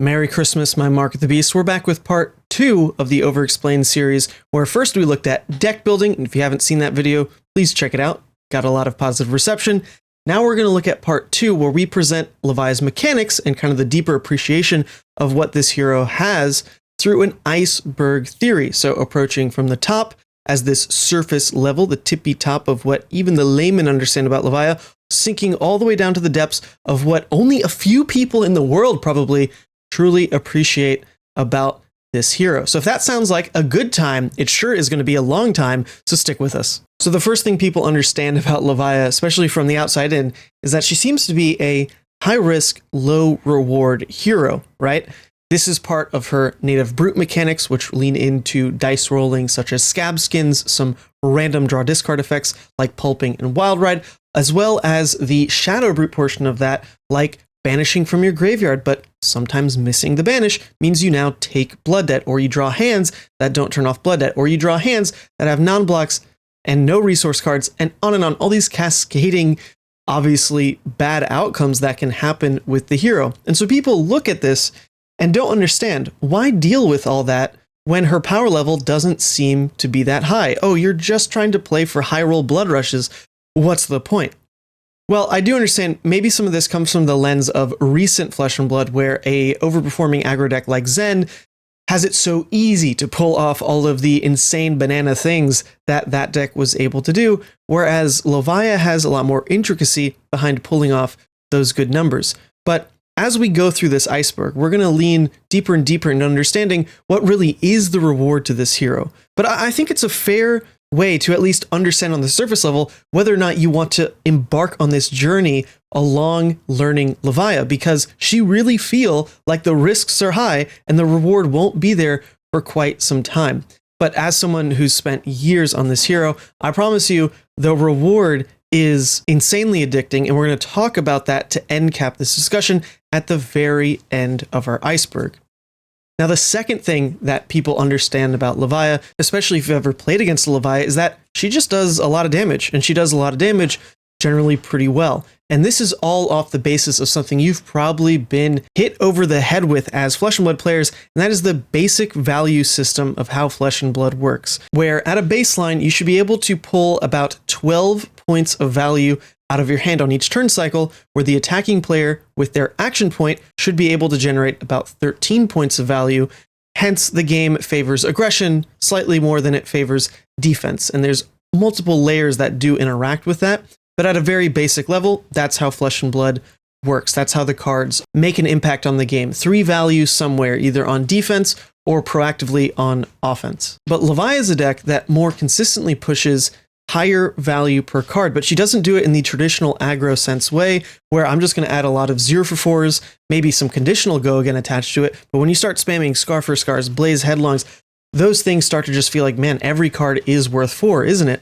Merry Christmas, my Mark of the Beast. We're back with part 2 of the Overexplained series, where first we looked at deck building, and if you haven't seen that video, please check it out. Got a lot of positive reception. Now we're going to look at part 2, where we present Levia's mechanics and kind of the deeper appreciation of what this hero has through an iceberg theory. So approaching from the top as this surface level, the tippy top of what even the laymen understand about Levia, sinking all the way down to the depths of what only a few people in the world probably truly appreciate about this hero. So if that sounds like a good time, it sure is going to be a long time, so stick with us. So the first thing people understand about Levia, especially from the outside in, is that she seems to be a high-risk, low-reward hero, right? This is part of her native brute mechanics, which lean into dice rolling such as scab skins, some random draw discard effects like pulping and wild ride, as well as the shadow brute portion of that, like banishing from your graveyard, but sometimes missing the banish means you now take blood debt, or you draw hands that don't turn off blood debt, or you draw hands that have non-blocks and no resource cards, and on. All these cascading, obviously bad outcomes that can happen with the hero. And so people look at this and don't understand, why deal with all that when her power level doesn't seem to be that high? Oh, you're just trying to play for high roll blood rushes. What's the point? Well, I do understand maybe some of this comes from the lens of recent Flesh and Blood, where a overperforming aggro deck like Zen has it so easy to pull off all of the insane banana things that that deck was able to do, whereas Levia has a lot more intricacy behind pulling off those good numbers. But as we go through this iceberg, we're going to lean deeper and deeper into understanding what really is the reward to this hero. But I think it's a fair way to at least understand on the surface level whether or not you want to embark on this journey along learning Levia, because she really feel like the risks are high and the reward won't be there for quite some time. But as someone who's spent years on this hero, I promise you the reward is insanely addicting, and we're going to talk about that to end cap this discussion at the very end of our iceberg. Now, the second thing that people understand about Levia, especially if you've ever played against Levia, is that she just does a lot of damage, and she does a lot of damage generally pretty well. And this is all off the basis of something you've probably been hit over the head with as Flesh and Blood players, and that is the basic value system of how Flesh and Blood works, where at a baseline, you should be able to pull about 12 points of value out of your hand on each turn cycle, where the attacking player with their action point should be able to generate about 13 points of value. Hence, the game favors aggression slightly more than it favors defense. And there's multiple layers that do interact with that. But at a very basic level, that's how Flesh and Blood works. That's how the cards make an impact on the game. 3 values somewhere, either on defense or proactively on offense. But Levia is a deck that more consistently pushes higher value per card, but she doesn't do it in the traditional aggro sense way, where I'm just going to add a lot of 0-for-4s, maybe some conditional go again attached to it. But when you start spamming Scar for Scars, Blaze Headlongs, those things start to just feel like, man, every card is worth 4, isn't it?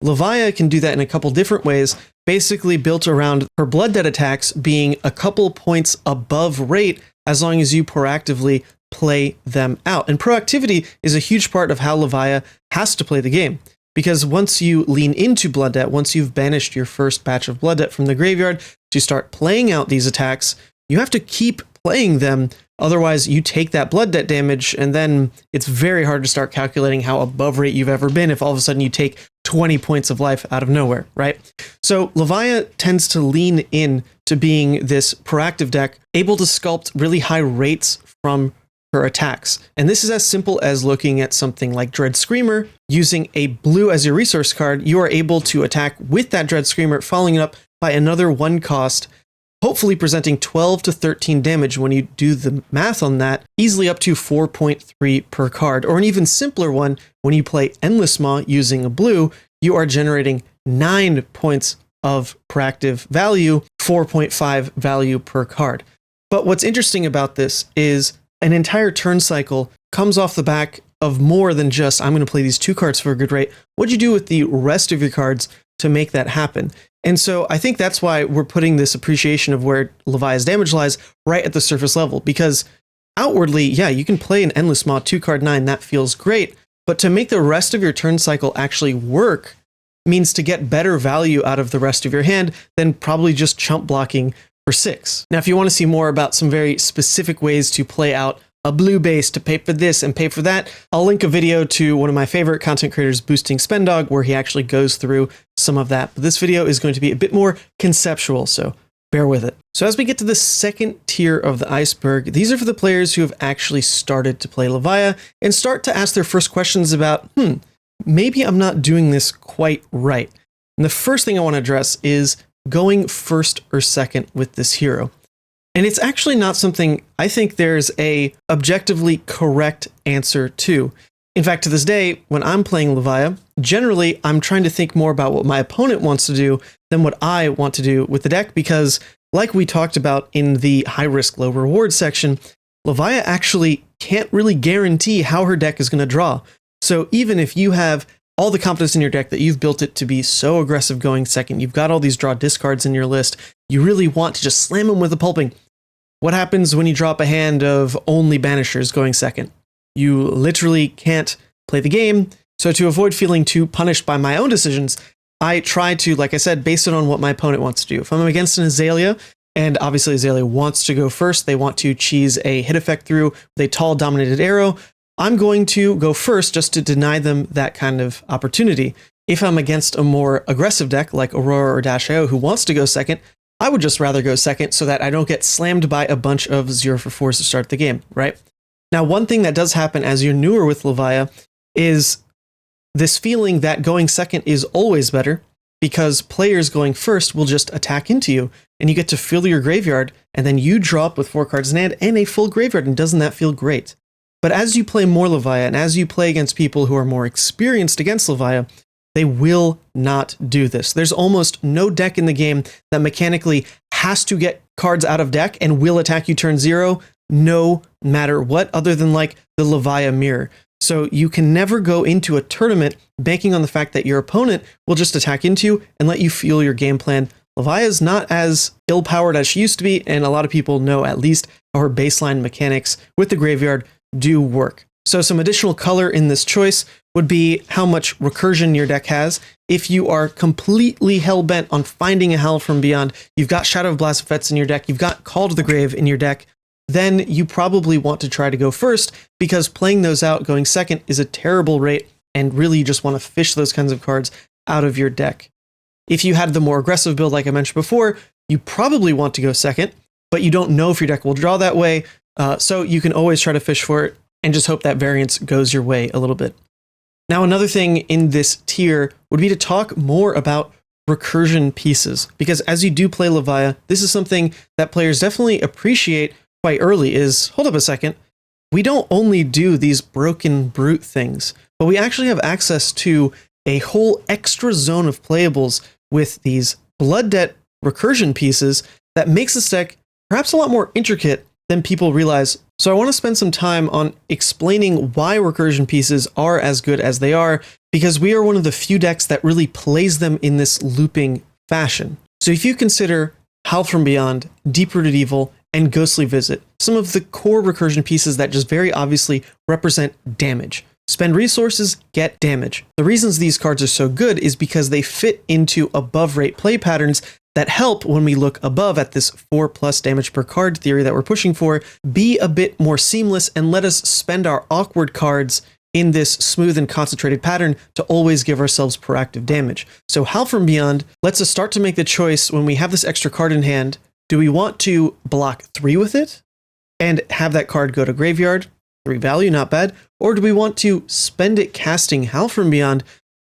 Levia can do that in a couple different ways, basically built around her blood debt attacks being a couple points above rate as long as you proactively play them out. And proactivity is a huge part of how Levia has to play the game. Because once you lean into blood debt, once you've banished your first batch of blood debt from the graveyard to start playing out these attacks, you have to keep playing them. Otherwise, you take that blood debt damage, and then it's very hard to start calculating how above rate you've ever been if all of a sudden you take 20 points of life out of nowhere, right? So Levia tends to lean in to being this proactive deck, able to sculpt really high rates from her attacks. And this is as simple as looking at something like Dread Screamer. Using a blue as your resource card, you are able to attack with that Dread Screamer, following it up by another 1 cost, hopefully presenting 12 to 13 damage when you do the math on that, easily up to 4.3 per card. Or an even simpler one, when you play Endless Maw using a blue, you are generating 9 points of proactive value, 4.5 value per card. But what's interesting about this is an entire turn cycle comes off the back of more than just, I'm going to play these 2 cards for a good rate. What'd you do with the rest of your cards to make that happen? And so I think that's why we're putting this appreciation of where Levia's damage lies right at the surface level, because outwardly, yeah, you can play an Endless Maw 2-card 9, that feels great, but to make the rest of your turn cycle actually work means to get better value out of the rest of your hand than probably just chump blocking for 6. Now, if you want to see more about some very specific ways to play out a blue base to pay for this and pay for that, I'll link a video to one of my favorite content creators, Boosting Spendog, where he actually goes through some of that. But this video is going to be a bit more conceptual, so bear with it. So as we get to the second tier of the iceberg, these are for the players who have actually started to play Levia and start to ask their first questions about, maybe I'm not doing this quite right. And the first thing I want to address is going first or second with this hero. And it's actually not something I think there's a objectively correct answer to. In fact, to this day, when I'm playing Levia, generally I'm trying to think more about what my opponent wants to do than what I want to do with the deck, because like we talked about in the high risk, low reward section, Levia actually can't really guarantee how her deck is going to draw. So even if you have all the confidence in your deck that you've built it to be so aggressive going second, you've got all these draw discards in your list, you really want to just slam them with a pulping. What happens when you drop a hand of only banishers going second? You literally can't play the game. So to avoid feeling too punished by my own decisions, I try to, like I said, base it on what my opponent wants to do. If I'm against an Azalea, and obviously Azalea wants to go first, they want to cheese a hit effect through with a tall dominated arrow, I'm going to go first just to deny them that kind of opportunity. If I'm against a more aggressive deck like Aurora or Dash.io who wants to go second, I would just rather go second so that I don't get slammed by a bunch of 0-for-4s to start the game, right? Now, one thing that does happen as you're newer with Levia is this feeling that going second is always better, because players going first will just attack into you and you get to fill your graveyard and then you draw up with 4 cards in hand and a full graveyard, and doesn't that feel great? But as you play more Levia and as you play against people who are more experienced against Levia, they will not do this. There's almost no deck in the game that mechanically has to get cards out of deck and will attack you turn 0, no matter what, other than like the Levia mirror. So you can never go into a tournament banking on the fact that your opponent will just attack into you and let you fuel your game plan. Levia is not as ill-powered as she used to be, and a lot of people know at least how her baseline mechanics with the graveyard do work. So some additional color in this choice would be how much recursion your deck has. If you are completely hell-bent on finding a Howl from Beyond, you've got Shadow of Blasphets in your deck, you've got Call to the Grave in your deck, then you probably want to try to go first, because playing those out going second is a terrible rate, and really you just want to fish those kinds of cards out of your deck. If you had the more aggressive build like I mentioned before, you probably want to go second, but you don't know if your deck will draw that way, so you can always try to fish for it and just hope that variance goes your way a little bit. Now, another thing in this tier would be to talk more about recursion pieces, because as you do play Levia, this is something that players definitely appreciate quite early is, hold up a second, we don't only do these broken brute things, but we actually have access to a whole extra zone of playables with these blood debt recursion pieces that makes this deck perhaps a lot more intricate than people realize. So I want to spend some time on explaining why recursion pieces are as good as they are, because we are one of the few decks that really plays them in this looping fashion. So if you consider Howl from Beyond, Deep-Rooted Evil, and Ghostly Visit, some of the core recursion pieces that just very obviously represent damage. Spend resources, get damage. The reasons these cards are so good is because they fit into above rate play patterns that help, when we look above at this 4+ damage per card theory that we're pushing for, be a bit more seamless and let us spend our awkward cards in this smooth and concentrated pattern to always give ourselves proactive damage. So Howl from Beyond lets us start to make the choice when we have this extra card in hand. Do we want to block 3 with it and have that card go to graveyard? 3 value, not bad. Or do we want to spend it casting Howl from Beyond?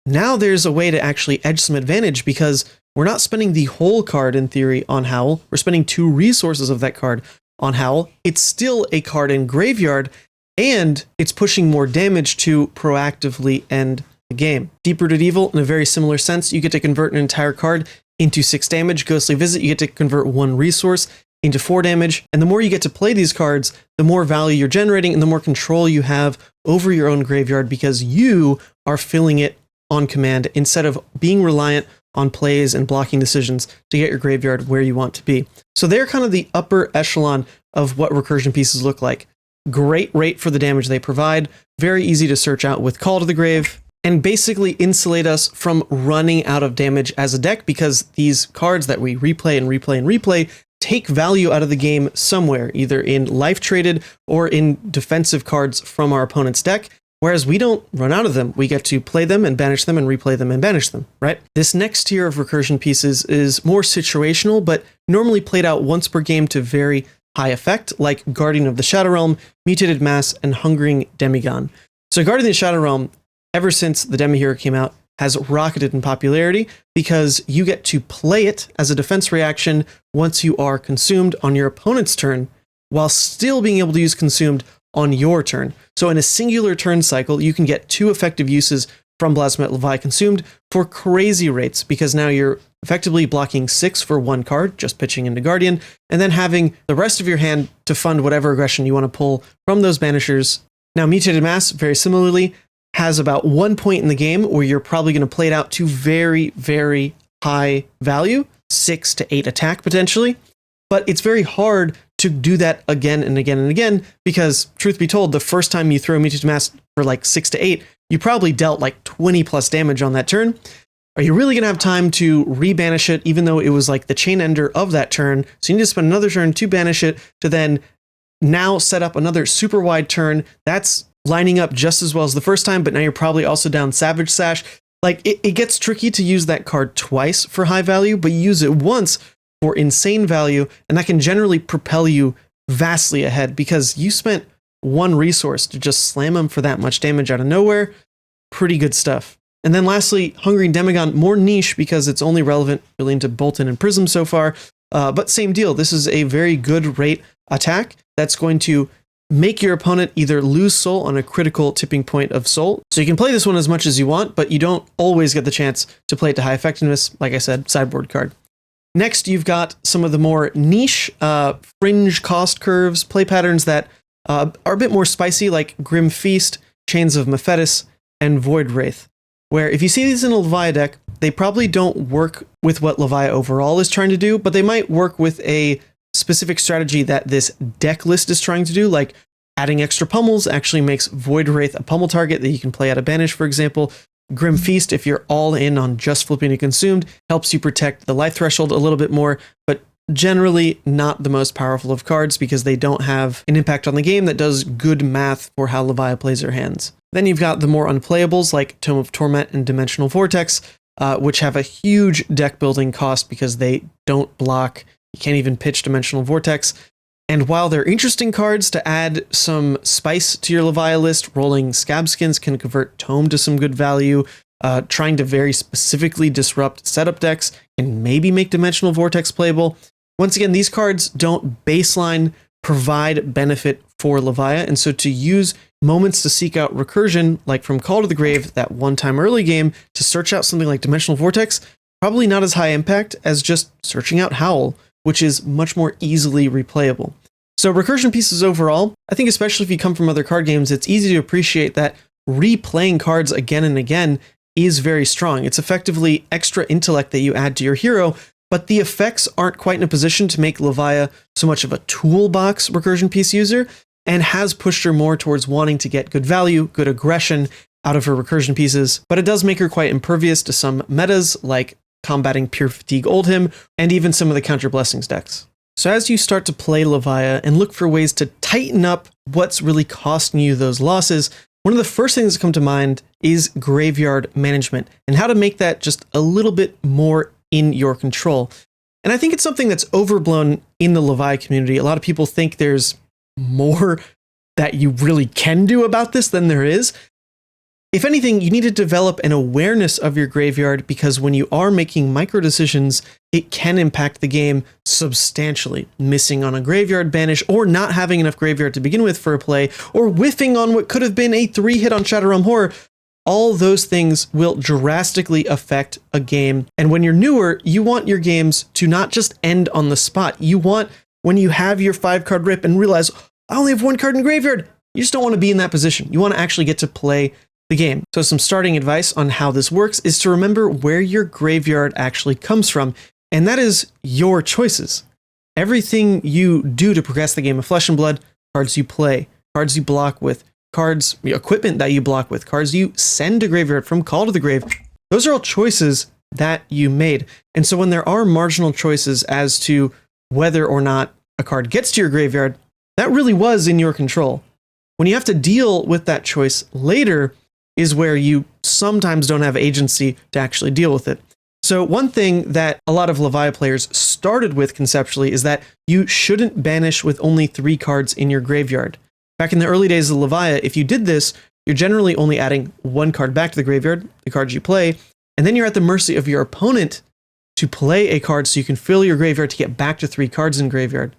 Now there's a way to actually edge some advantage, because we're not spending the whole card in theory on Howl. We're spending 2 resources of that card on Howl. It's still a card in graveyard, and it's pushing more damage to proactively end the game. Deep-Rooted Evil, in a very similar sense, you get to convert an entire card into 6 damage. Ghostly Visit, you get to convert 1 resource into 4 damage. And the more you get to play these cards, the more value you're generating and the more control you have over your own graveyard, because you are filling it on command instead of being reliant on plays and blocking decisions to get your graveyard where you want to be. So they're kind of the upper echelon of what recursion pieces look like. Great rate for the damage they provide, very easy to search out with Call to the Grave, and basically insulate us from running out of damage as a deck, because these cards that we replay and replay and replay, take value out of the game somewhere, either in life traded or in defensive cards from our opponent's deck. Whereas we don't run out of them. We get to play them and banish them and replay them and banish them, right? This next tier of recursion pieces is more situational, but normally played out once per game to very high effect, like Guardian of the Shadow Realm, Mutated Mass, and Hungering Demigon. So Guardian of the Shadow Realm, ever since the Demi Hero came out, has rocketed in popularity because you get to play it as a defense reaction once you are consumed on your opponent's turn, while still being able to use consumed on your turn. So in a singular turn cycle, you can get 2 effective uses from Blasphemous Levia consumed for crazy rates, because now you're effectively blocking 6 for 1 card, just pitching into Guardian, and then having the rest of your hand to fund whatever aggression you want to pull from those banishers. Now, Mutated Mass, very similarly, has about 1 point in the game where you're probably going to play it out to very, very high value, 6 to 8 attack potentially, but it's very hard to do that again and again and again, because truth be told, the first time you throw Mutated Mass for like 6 to 8, you probably dealt like 20 plus damage on that turn. Are you really going to have time to rebanish it, even though it was like the chain ender of that turn? So you need to spend another turn to banish it, to then now set up another super wide turn. That's lining up just as well as the first time, but now you're probably also down Savage Sash. Like, it gets tricky to use that card twice for high value, but you use it once for insane value, and that can generally propel you vastly ahead, because you spent 1 resource to just slam them for that much damage out of nowhere. Pretty good stuff. And then lastly, Hungering Demigon, more niche because it's only relevant really into Bolton and Prism so far, but same deal. This is a very good rate attack that's going to make your opponent either lose soul on a critical tipping point of soul. So you can play this one as much as you want, but you don't always get the chance to play it to high effectiveness. Like I said, sideboard card. Next, you've got some of the more niche fringe cost curves, play patterns that are a bit more spicy, like Grim Feast, Chains of Mephetis, and Void Wraith, where if you see these in a Levia deck, they probably don't work with what Levia overall is trying to do, but they might work with a specific strategy that this deck list is trying to do, like adding extra pummels actually makes Void Wraith a pummel target that you can play out of banish, for example. Grim Feast, if you're all in on just flipping to consumed, helps you protect the life threshold a little bit more, but generally not the most powerful of cards because they don't have an impact on the game that does good math for how Levia plays her hands. Then you've got the more unplayables like Tome of Torment and Dimensional Vortex, which have a huge deck building cost because they don't block. You can't even pitch Dimensional Vortex. And while they're interesting cards to add some spice to your Levia list, rolling Scab Skins can convert Tome to some good value. Trying to very specifically disrupt setup decks can maybe make Dimensional Vortex playable. Once again, these cards don't baseline provide benefit for Levia, and so to use moments to seek out recursion, like from Call to the Grave, that one-time early game, to search out something like Dimensional Vortex, probably not as high impact as just searching out Howl, which is much more easily replayable. So recursion pieces overall, I think especially if you come from other card games, it's easy to appreciate that replaying cards again and again is very strong. It's effectively extra intellect that you add to your hero, but the effects aren't quite in a position to make Levia so much of a toolbox recursion piece user, and has pushed her more towards wanting to get good value, good aggression out of her recursion pieces, but it does make her quite impervious to some metas like combating Pure Fatigue Oldhim, and even some of the Counter Blessings decks. So as you start to play Levia and look for ways to tighten up what's really costing you those losses, one of the first things that come to mind is graveyard management, and how to make that just a little bit more in your control. And I think it's something that's overblown in the Levia community. A lot of people think there's more that you really can do about this than there is. If anything, you need to develop an awareness of your graveyard, because when you are making micro decisions, it can impact the game substantially. Missing on a graveyard banish, or not having enough graveyard to begin with for a play, or whiffing on what could have been a 3-hit on Shadow Realm Horror, all those things will drastically affect a game. And when you're newer, you want your games to not just end on the spot. You want, when you have your 5-card rip and realize, I only have 1 card in graveyard, you just don't want to be in that position. You want to actually get to play the game. So some starting advice on how this works is to remember where your graveyard actually comes from, and that is your choices. Everything you do to progress the game of Flesh and Blood, cards you play, cards you block with, cards, equipment that you block with, cards you send to graveyard from Call to the Grave, those are all choices that you made. And so when there are marginal choices as to whether or not a card gets to your graveyard, that really was in your control. When you have to deal with that choice later is where you sometimes don't have agency to actually deal with it. So one thing that a lot of Levia players started with conceptually is that you shouldn't banish with only 3 cards in your graveyard. Back in the early days of Levia, if you did this, you're generally only adding 1 card back to the graveyard, the cards you play, and then you're at the mercy of your opponent to play a card so you can fill your graveyard to get back to 3 cards in graveyard.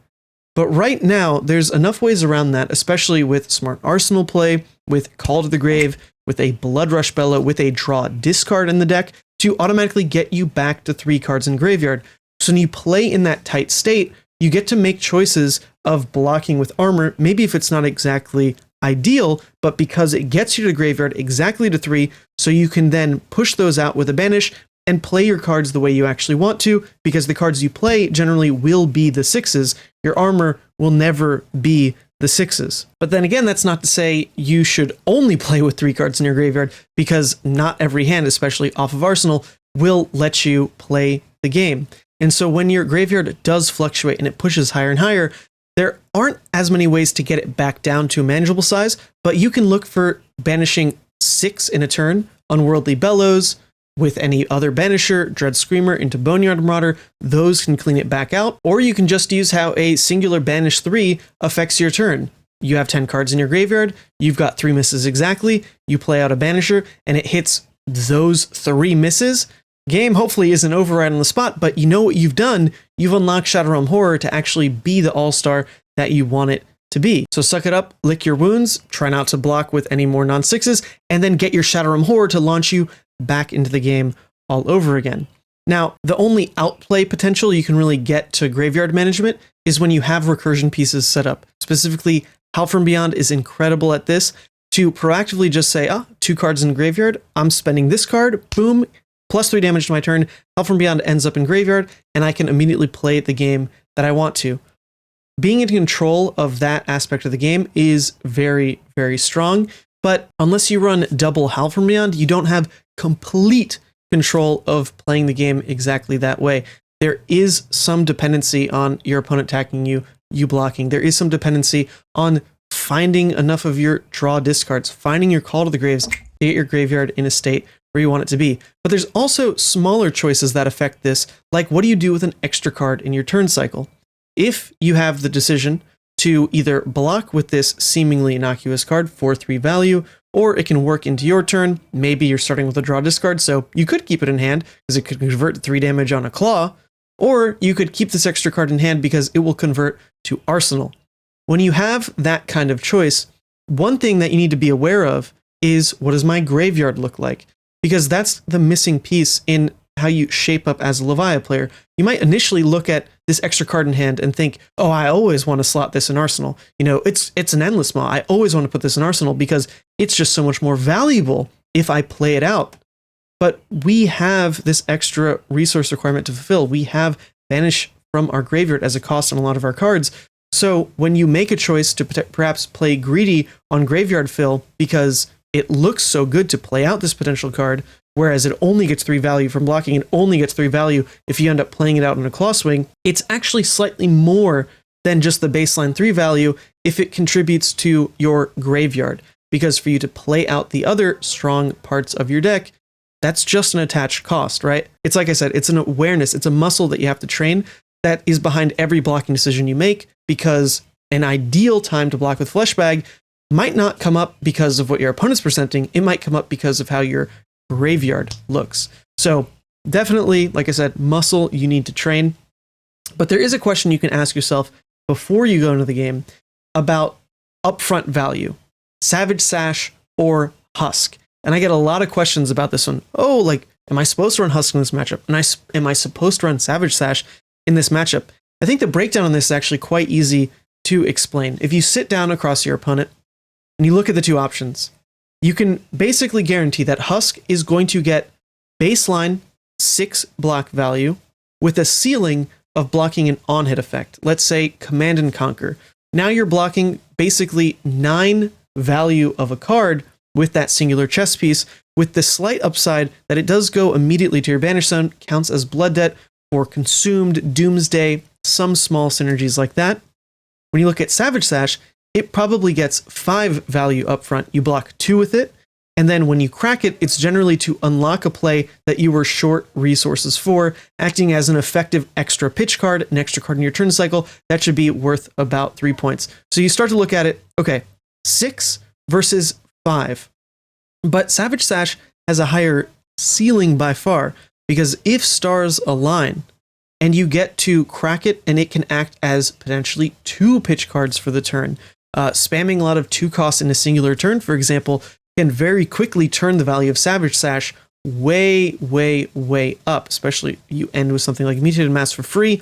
But right now, there's enough ways around that, especially with smart Arsenal play, with Call to the Grave, with a Bloodrush Bellow, with a draw discard in the deck, to automatically get you back to 3 cards in graveyard. So when you play in that tight state, you get to make choices of blocking with armor, maybe if it's not exactly ideal, but because it gets you to the graveyard exactly to 3, so you can then push those out with a banish and play your cards the way you actually want to, because the cards you play generally will be the 6s. Your armor will never be the 6s. But then again, that's not to say you should only play with 3 cards in your graveyard, because not every hand, especially off of Arsenal, will let you play the game. And so when your graveyard does fluctuate and it pushes higher and higher, there aren't as many ways to get it back down to a manageable size, but you can look for banishing 6 in a turn, Unworldly Bellows, with any other banisher, Dread Screamer into Boneyard Marauder, those can clean it back out. Or you can just use how a singular banish 3 affects your turn. You have 10 cards in your graveyard, you've got 3 misses exactly, you play out a banisher, and it hits those 3 misses. Game hopefully isn't over right on the spot, but you know what you've done. You've unlocked Shadow Realm Horror to actually be the all-star that you want it to be. So suck it up, lick your wounds, try not to block with any more non-6s, and then get your Shadow Realm Horror to launch you back into the game all over again. Now, the only outplay potential you can really get to graveyard management is when you have recursion pieces set up. Specifically, Howl from Beyond is incredible at this, to proactively just say, 2 cards in the graveyard, I'm spending this card, boom, plus 3 damage to my turn, Howl from Beyond ends up in graveyard, and I can immediately play the game that I want to. Being in control of that aspect of the game is very, very strong, but unless you run double Howl from Beyond, you don't have complete control of playing the game exactly that way. There is some dependency on your opponent attacking you, you blocking. There is some dependency on finding enough of your draw discards, finding your Call to the Graves to get your graveyard in a state where you want it to be. But there's also smaller choices that affect this, like what do you do with an extra card in your turn cycle? If you have the decision to either block with this seemingly innocuous card for 3 value, or it can work into your turn. Maybe you're starting with a draw discard, so you could keep it in hand because it could convert to 3 damage on a claw, or you could keep this extra card in hand because it will convert to Arsenal. When you have that kind of choice, one thing that you need to be aware of is, what does my graveyard look like? Because that's the missing piece in how you shape up as a Levia player. You might initially look at this extra card in hand and think, oh, I always want to slot this in Arsenal. You know, it's an endless maw. I always want to put this in Arsenal because it's just so much more valuable if I play it out. But we have this extra resource requirement to fulfill. We have banish from our graveyard as a cost on a lot of our cards. So when you make a choice to perhaps play greedy on graveyard fill because it looks so good to play out this potential card, whereas it only gets 3 value from blocking and only gets 3 value if you end up playing it out in a claw swing, it's actually slightly more than just the baseline 3 value if it contributes to your graveyard. Because for you to play out the other strong parts of your deck, that's just an attached cost, right? It's like I said, it's an awareness, it's a muscle that you have to train that is behind every blocking decision you make, because an ideal time to block with Fleshbag might not come up because of what your opponent's presenting, it might come up because of how your graveyard looks. So definitely, like I said, muscle you need to train. But there is a question you can ask yourself before you go into the game about upfront value, Savage Sash or Husk. And I get a lot of questions about this one. Oh, like, am I supposed to run Husk in this matchup? And am I supposed to run Savage Sash in this matchup? I think the breakdown on this is actually quite easy to explain. If you sit down across your opponent and you look at the 2 options, you can basically guarantee that Husk is going to get baseline 6 block value with a ceiling of blocking an on-hit effect. Let's say Command and Conquer. Now you're blocking basically 9 value of a card with that singular chess piece, with the slight upside that it does go immediately to your banish zone, counts as blood debt for Consumed, Doomsday, some small synergies like that. When you look at Savage Sash, it probably gets 5 value up front. You block 2 with it, and then when you crack it, it's generally to unlock a play that you were short resources for, acting as an effective extra pitch card, an extra card in your turn cycle. That should be worth about 3 points. So you start to look at it, okay, 6 versus 5. But Savage Sash has a higher ceiling by far, because if stars align, and you get to crack it, and it can act as potentially 2 pitch cards for the turn. Spamming a lot of 2 costs in a singular turn, for example, can very quickly turn the value of Savage Sash way, way, way up, especially you end with something like Mutated Mass for free.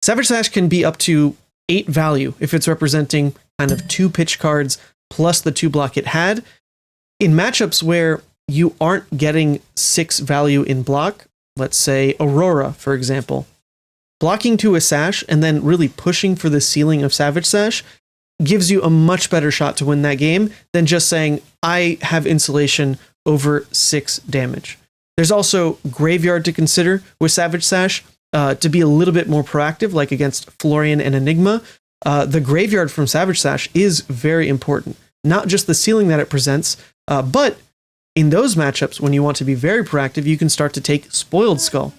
Savage Sash can be up to 8 value if it's representing kind of 2 pitch cards plus the 2 block it had. In matchups where you aren't getting 6 value in block, let's say Aurora, for example, blocking to a Sash and then really pushing for the ceiling of Savage Sash gives you a much better shot to win that game than just saying, I have insulation over 6 damage. There's also Graveyard to consider with Savage Sash to be a little bit more proactive, like against Florian and Enigma. The Graveyard from Savage Sash is very important. Not just the ceiling that it presents, but in those matchups, when you want to be very proactive, you can start to take Spoiled Skull.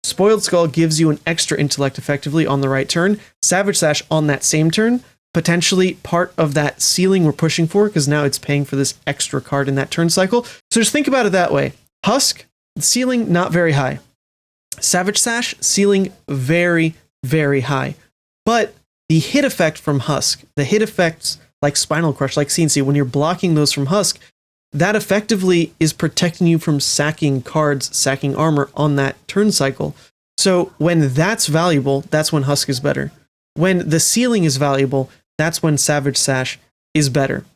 Spoiled Skull gives you an extra intellect effectively on the right turn. Savage Sash on that same turn, potentially part of that ceiling we're pushing for, because now it's paying for this extra card in that turn cycle. So just think about it that way. Husk, ceiling not very high. Savage Sash, ceiling very, very high. But the hit effect from Husk, the hit effects like Spinal Crush, like CNC, when you're blocking those from Husk, that effectively is protecting you from sacking cards, sacking armor on that turn cycle. So when that's valuable, that's when Husk is better. When the ceiling is valuable, that's when Savage Sash is better.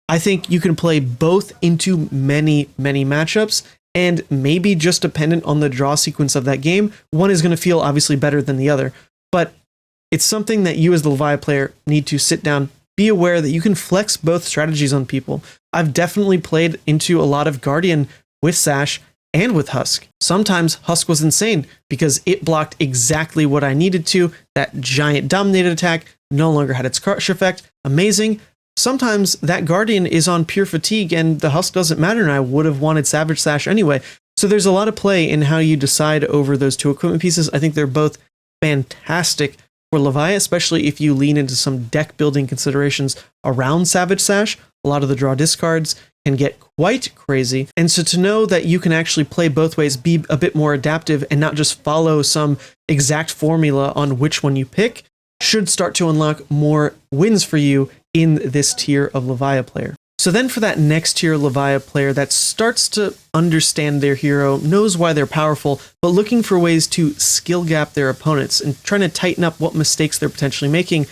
I think you can play both into many, many matchups, and maybe just dependent on the draw sequence of that game, one is going to feel obviously better than the other. But it's something that you as the Levia player need to sit down, be aware that you can flex both strategies on people. I've definitely played into a lot of Guardian with Sash and with Husk. Sometimes Husk was insane because it blocked exactly what I needed to. That giant dominated attack no longer had its crush effect. Amazing. Sometimes that Guardian is on pure fatigue and the Husk doesn't matter, and I would have wanted Savage Sash anyway. So there's a lot of play in how you decide over those 2 equipment pieces. I think they're both fantastic for Levia, especially if you lean into some deck building considerations around Savage Sash. A lot of the draw discards can get quite crazy. And so to know that you can actually play both ways, be a bit more adaptive and not just follow some exact formula on which one you pick, should start to unlock more wins for you in this tier of Levia player. So then for that next tier Levia player that starts to understand their hero, knows why they're powerful, but looking for ways to skill gap their opponents and trying to tighten up what mistakes they're potentially making,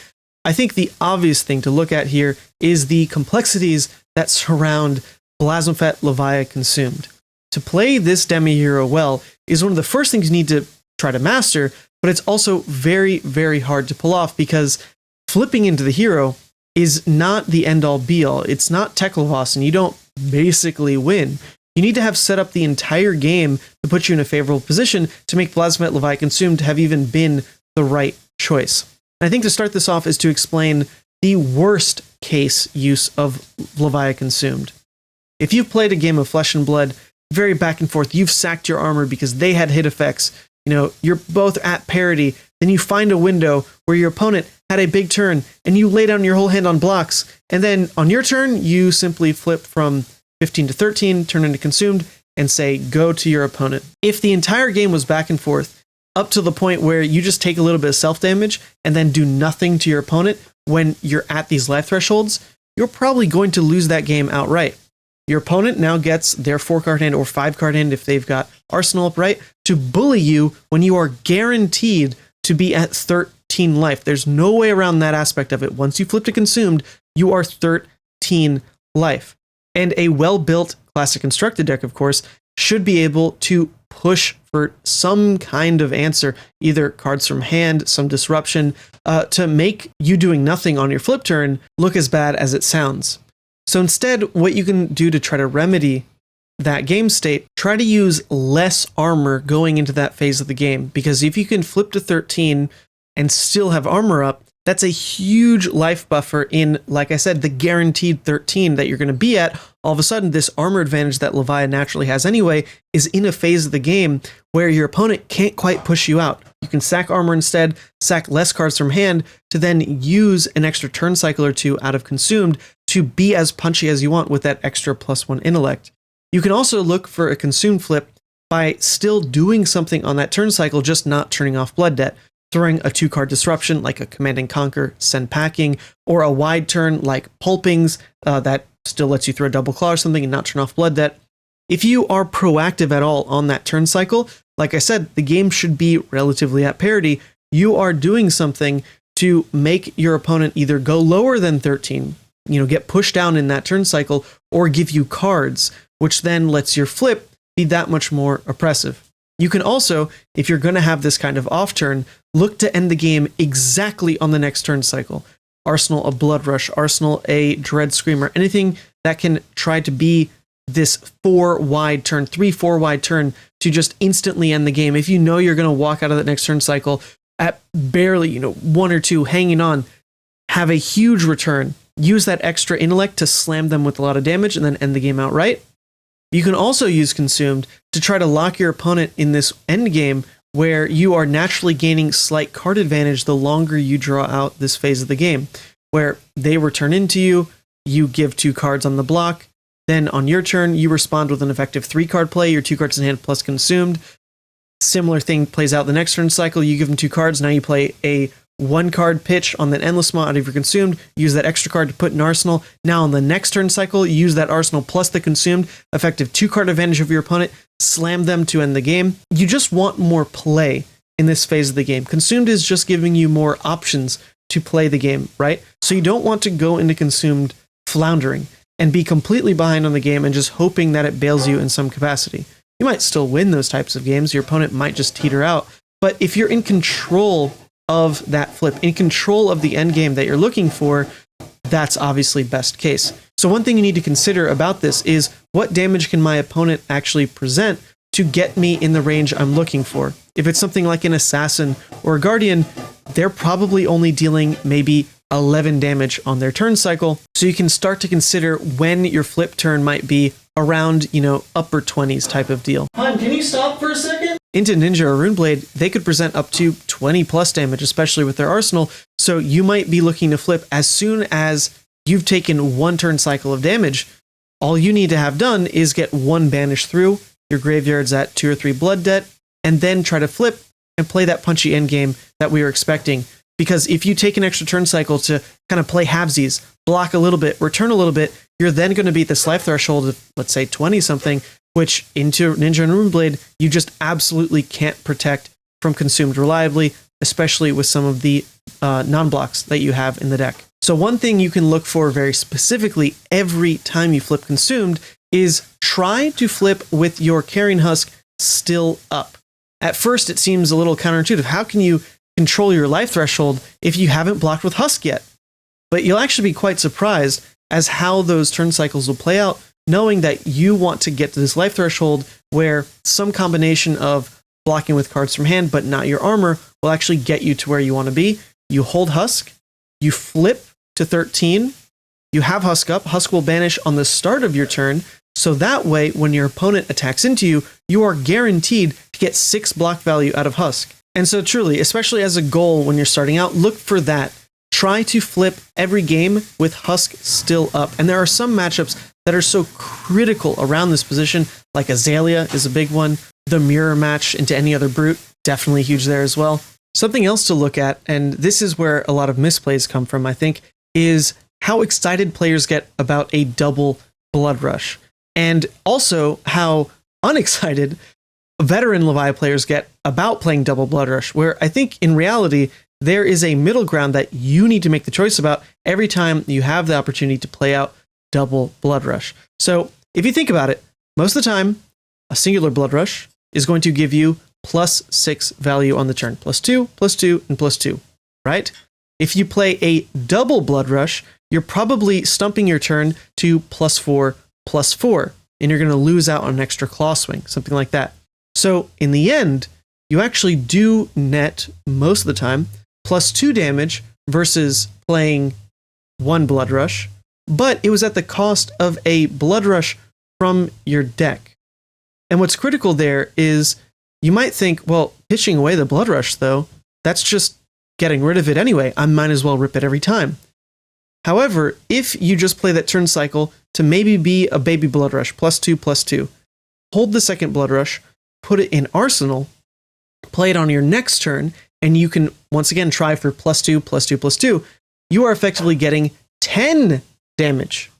I think the obvious thing to look at here is the complexities that surround Plasmafet Levia Consumed. To play this demi-hero well is one of the first things you need to try to master, but it's also very, very hard to pull off because flipping into the hero is not the end-all be-all. It's not Teklavos, and you don't basically win. You need to have set up the entire game to put you in a favorable position to make Plasmafet Levia Consumed have even been the right choice. And I think to start this off is to explain the worst case use of Levia Consumed. If you've played a game of Flesh and Blood, very back and forth, you've sacked your armor because they had hit effects, you're both at parity, then you find a window where your opponent had a big turn and you lay down your whole hand on blocks, and then on your turn, you simply flip from 15 to 13, turn into Consumed, and say, go to your opponent. If the entire game was back and forth, up to the point where you just take a little bit of self-damage and then do nothing to your opponent when you're at these life thresholds, you're probably going to lose that game outright. Your opponent now gets their 4-card hand or 5-card hand if they've got Arsenal upright to bully you when you are guaranteed to be at 13 life. There's no way around that aspect of it. Once you flip to Consumed, you are 13 life. And a well-built Classic Constructed deck, of course, should be able to push for some kind of answer, either cards from hand, some disruption, to make you doing nothing on your flip turn look as bad as it sounds. So instead, what you can do to try to remedy that game state, try to use less armor going into that phase of the game, because if you can flip to 13 and still have armor up, that's a huge life buffer in, like I said, the guaranteed 13 that you're going to be at. All of a sudden, this armor advantage that Levia naturally has anyway is in a phase of the game where your opponent can't quite push you out. You can sack armor instead, sack less cards from hand to then use an extra turn cycle or two out of consumed to be as punchy as you want with that extra +1 intellect. You can also look for a consumed flip by still doing something on that turn cycle, just not turning off Blood Debt. Throwing a 2-card disruption like a Command and Conquer, Send Packing, or a wide turn like Pulpings that still lets you throw a Double Claw or something and not turn off Blood Debt. If you are proactive at all on that turn cycle, like I said, the game should be relatively at parity. You are doing something to make your opponent either go lower than 13, get pushed down in that turn cycle, or give you cards, which then lets your flip be that much more oppressive. You can also, if you're going to have this kind of off turn, look to end the game exactly on the next turn cycle. Arsenal a Bloodrush, Arsenal a Dread Screamer, anything that can try to be this 4-wide turn, 3-4 wide turn to just instantly end the game. If you know you're going to walk out of that next turn cycle at barely, 1 or 2 hanging on, have a huge return. Use that extra intellect to slam them with a lot of damage and then end the game outright. You can also use Consumed to try to lock your opponent in this end game where you are naturally gaining slight card advantage the longer you draw out this phase of the game, where they return into you, you give 2 cards on the block, then on your turn, you respond with an effective 3-card play, your 2 cards in hand plus Consumed. Similar thing plays out the next turn cycle, you give them 2 cards, now you play a 1-card pitch on that Endless Maw out of your Consumed, use that extra card to put in Arsenal. Now on the next turn cycle, you use that Arsenal plus the Consumed, effective 2-card advantage of your opponent, slam them to end the game. You just want more play in this phase of the game. Consumed is just giving you more options to play the game, right? So you don't want to go into Consumed floundering and be completely behind on the game and just hoping that it bails you in some capacity. You might still win those types of games, your opponent might just teeter out, but if you're in control of that flip, in control of the end game that you're looking for, that's obviously best case. So one thing you need to consider about this is what damage can my opponent actually present to get me in the range I'm looking for. If it's something like an Assassin or a Guardian, they're probably only dealing maybe 11 damage on their turn cycle. So you can start to consider when your flip turn might be around, upper 20s type of deal. Hun, can you stop for a second? Into Ninja or Runeblade, they could present up to 20 plus damage, especially with their arsenal. So you might be looking to flip as soon as you've taken 1 turn cycle of damage. All you need to have done is get 1 banish through, your graveyard's at 2 or 3 blood debt, and then try to flip and play that punchy endgame that we were expecting. Because if you take an extra turn cycle to kind of play halvesies, block a little bit, return a little bit, you're then going to beat this life threshold of, let's say, 20 something, which into Ninja and Runeblade, you just absolutely can't protect from Consumed reliably, especially with some of the non-blocks that you have in the deck. So one thing you can look for very specifically every time you flip Consumed is try to flip with your Carrying Husk still up. At first, it seems a little counterintuitive. How can you control your life threshold if you haven't blocked with Husk yet? But you'll actually be quite surprised as how those turn cycles will play out, knowing that you want to get to this life threshold where some combination of blocking with cards from hand but not your armor will actually get you to where you want to be. You hold Husk, you flip to 13, you have Husk up, Husk will banish on the start of your turn, so that way when your opponent attacks into you, you are guaranteed to get 6 block value out of Husk. And so truly, especially as a goal when you're starting out, look for that. Try to flip every game with Husk still up. And there are some matchups that are so critical around this position, like Azalea is a big one. The mirror match into any other brute, definitely huge there as well. Something else to look at, and this is where a lot of misplays come from, I think, is how excited players get about a double Bloodrush. And also how unexcited veteran Levia players get about playing double Bloodrush, where I think in reality, there is a middle ground that you need to make the choice about every time you have the opportunity to play out double Bloodrush. So if you think about it, most of the time, a singular Bloodrush is going to give you +6 value on the turn, +2, +2, and +2, right? If you play a double Bloodrush, you're probably stumping your turn to +4, +4, and you're going to lose out on an extra claw swing, something like that. So in the end, you actually do net most of the time +2 damage versus playing 1 Bloodrush, but it was at the cost of a Bloodrush from your deck. And what's critical there is you might think, well, pitching away the Bloodrush, though, that's just getting rid of it anyway. I might as well rip it every time. However, if you just play that turn cycle to maybe be a baby Bloodrush, +2/+2, hold the second Bloodrush, put it in Arsenal, play it on your next turn, and you can once again try for +2/+2/+2, you are effectively getting 10 damage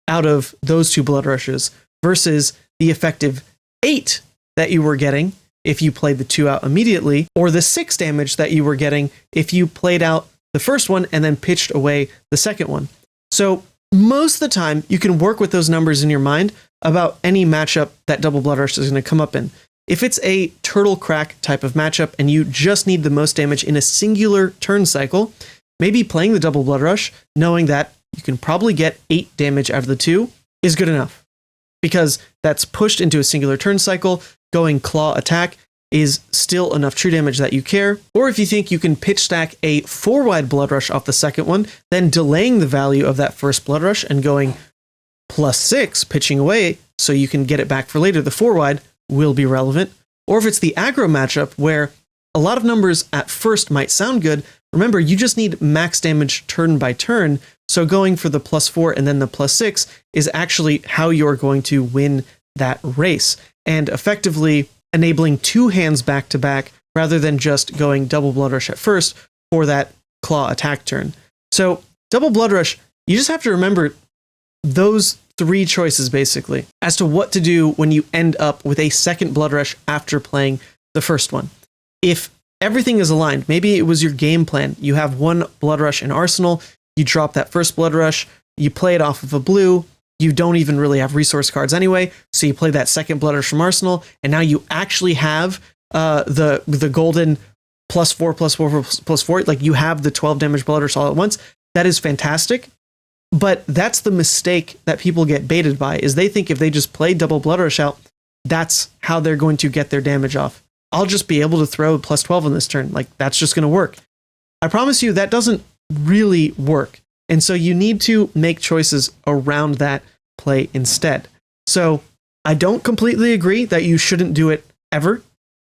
out of those 2 Bloodrushes versus the effective 8 that you were getting if you played the 2 out immediately, or the 6 damage that you were getting if you played out the first one and then pitched away the second one. So most of the time, you can work with those numbers in your mind about any matchup that double Bloodrush is going to come up in. If it's a turtle crack type of matchup and you just need the most damage in a singular turn cycle, maybe playing the double Bloodrush, knowing that you can probably get 8 damage out of the 2, is good enough. Because that's pushed into a singular turn cycle, going claw attack is still enough true damage that you care. Or if you think you can pitch stack a 4-wide Bloodrush off the second one, then delaying the value of that first Bloodrush and going +6, pitching away so you can get it back for later, the 4-wide will be relevant. Or if it's the aggro matchup where a lot of numbers at first might sound good, remember you just need max damage turn by turn, so going for the +4 and then the +6 is actually how you're going to win that race, and effectively enabling 2 hands back to back rather than just going double Bloodrush at first for that claw attack turn. So double Bloodrush, you just have to remember those 3 choices basically as to what to do when you end up with a second Bloodrush after playing the first one. If everything is aligned, maybe it was your game plan, you have 1 Bloodrush in Arsenal, you drop that first Bloodrush, you play it off of a blue, you don't even really have resource cards anyway, so you play that second Bloodrush from Arsenal, and now you actually have the golden +4/+4/+4, like you have the 12 damage Bloodrush all at once. That is fantastic, but that's the mistake that people get baited by, is they think if they just play double Bloodrush out, that's how they're going to get their damage off. I'll just be able to throw +12 on this turn, like that's just going to work. I promise you that doesn't really work. And so you need to make choices around that play instead. So I don't completely agree that you shouldn't do it ever.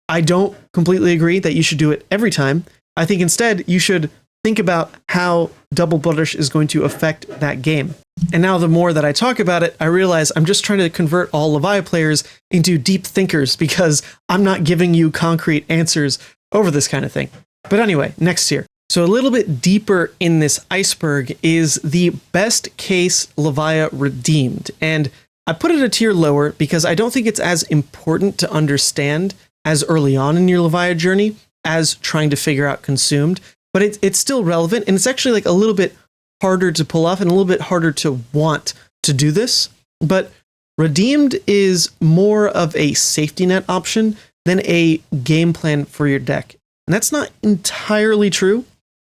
I don't completely agree that you should do it every time. I think instead you should think about how double Bloodrush is going to affect that game. And now the more that I talk about it, I realize I'm just trying to convert all Levia players into deep thinkers because I'm not giving you concrete answers over this kind of thing. But anyway, next tier. So a little bit deeper in this iceberg is the best case Levia redeemed. And I put it a tier lower because I don't think it's as important to understand as early on in your Levia journey as trying to figure out consumed. But it's still relevant, and it's actually like a little bit harder to pull off and a little bit harder to want to do this. But redeemed is more of a safety net option than a game plan for your deck. And that's not entirely true,